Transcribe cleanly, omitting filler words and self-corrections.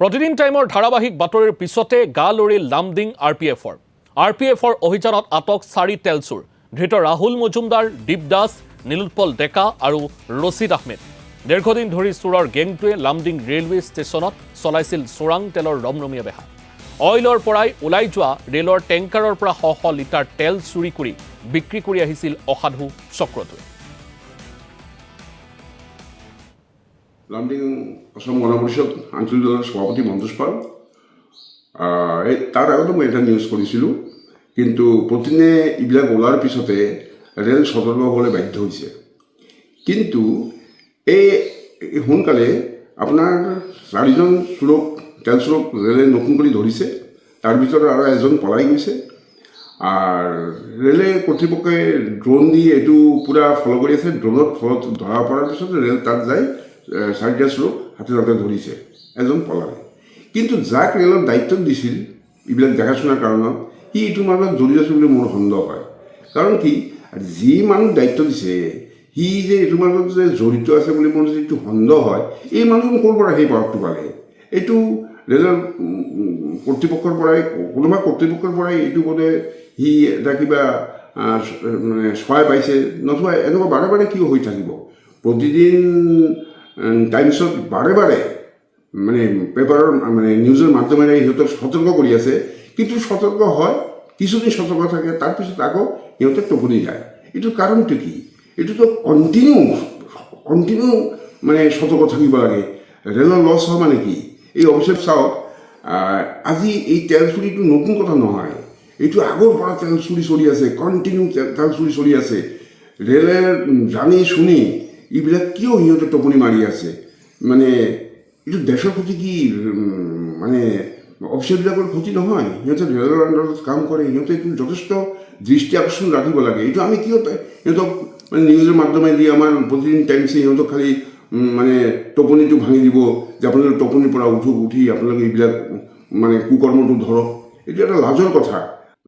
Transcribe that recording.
প্ৰতিদিন টাইমৰ ধাৰাবাহিক বাতৰিৰ পিছতে গা লৰিল লামডিং আৰপিএফৰ অভিযানত আটক 4 তেলচুৰ ধৃত ৰাহুল মজুমদাৰ, দীপ দাস, নীলোৎপল ডেকা আৰু ৰছিদ আহমেদ। দীৰ্ঘদিন ধৰি চোৰৰ গেংটোৱে লামডিং ৰেলৱে ষ্টেচনত চলাইছিল চোৰাং তেলৰ ৰমৰমীয়া বেহা। অইলৰ পৰাই ওলাই যোৱা ৰেলৰ টেংকাৰৰ পৰা শ শ লিটাৰ তেল চুৰি কৰি বিক্ৰী কৰি আহিছিল অসাধু চক্ৰটোৱে। লামডিং অসম গণ পৰিষদ আঞ্চলিক দলৰ সভাপতি মন্তোষ পাল। তাৰ আগতে মই এটা নিউজ কৰিছিলোঁ, কিন্তু প্ৰতিদিনে এইবিলাক ওলাৰ পিছতে ৰেল সতৰ্ক হ'বলৈ বাধ্য হৈছে। কিন্তু এই সোনকালে আপোনাৰ 4জন চোৰক তেল চোৰক ৰেলে নতুন কৰি ধৰিছে। তাৰ ভিতৰত আৰু এজন পলাই গৈছে। আৰু ৰেলে কৰ্তৃপক্ষই ড্ৰোন দি এইটো পূৰা ফ'ল' কৰি আছে। ড্ৰোনত ফলত ধৰা পৰাৰ পিছত ৰেল তাত যায় 4টা চোৰক হাতে হাতে ধৰিছে, এজন পলালে। কিন্তু যাক ৰেলৰ দায়িত্ব দিছিল এইবিলাক দেখাশোনাৰ কাৰণত, সি এইটোৰ মাজত জড়িত আছে বুলি মোৰ সন্দেহ হয়। কাৰণ কি, যি মানুহ দায়িত্ব দিছে সি যে এইটোৰ মাজত যে জড়িত আছে বুলি মোৰ যিটো সন্দেহ হয়, এই মানুহজন ক'ৰ পৰা সেই পাৱাৰটো পালে? এইটো ৰেলৰ কৰ্তৃপক্ষৰ পৰাই, কোনোবা কৰ্তৃপক্ষৰ পৰাই এইটো বোধে সি এটা কিবা মানে সহায় পাইছে, নতুবা এনেকুৱা বাৰে বাৰে কিয় হৈ থাকিব? প্ৰতিদিন টাইমছত বাৰে বাৰে মানে পেপাৰৰ মানে নিউজৰ মাধ্যমেৰে সিহঁতক সতৰ্ক কৰি আছে। কিন্তু সতৰ্ক হয়, কিছুদিন সতৰ্ক থাকে, তাৰপিছত আকৌ সিহঁতে টোপনি যায়। এইটোৰ কাৰণটো কি? এইটোতো কণ্টিনিউ মানে সতৰ্ক থাকিব লাগে। ৰেলৰ লছ হয় মানে কি? এই অৱশ্যে চাওক, আজি এই তেল চুৰিটো নতুন কথা নহয়, এইটো আগৰ পৰা তেল চুৰি চলি আছে, কণ্টিনিউ তেল চুৰি চলি আছে। ৰেলে জানি শুনি এইবিলাক কিয় সিহঁতে টোপনি মাৰি আছে? মানে এইটো দেশৰ ক্ষতি কি মানে অফিচাৰবিলাকৰ ক্ষতি নহয়? সিহঁতে ৰেলৰ আণ্ডাৰত কাম কৰে, সিহঁতে এইটো যথেষ্ট দৃষ্টি আকৰ্ষণ ৰাখিব লাগে। এইটো আমি কিয় সিহঁতক মানে নিউজৰ মাধ্যমেদি আমাৰ প্ৰতিদিন টাইমছে সিহঁতক খালি মানে টোপনিটো ভাঙি দিব যে আপোনালোকে টোপনিৰ পৰা উঠি আপোনালোকে এইবিলাক মানে কুকৰ্মটো ধৰক। এইটো এটা লাজৰ কথা।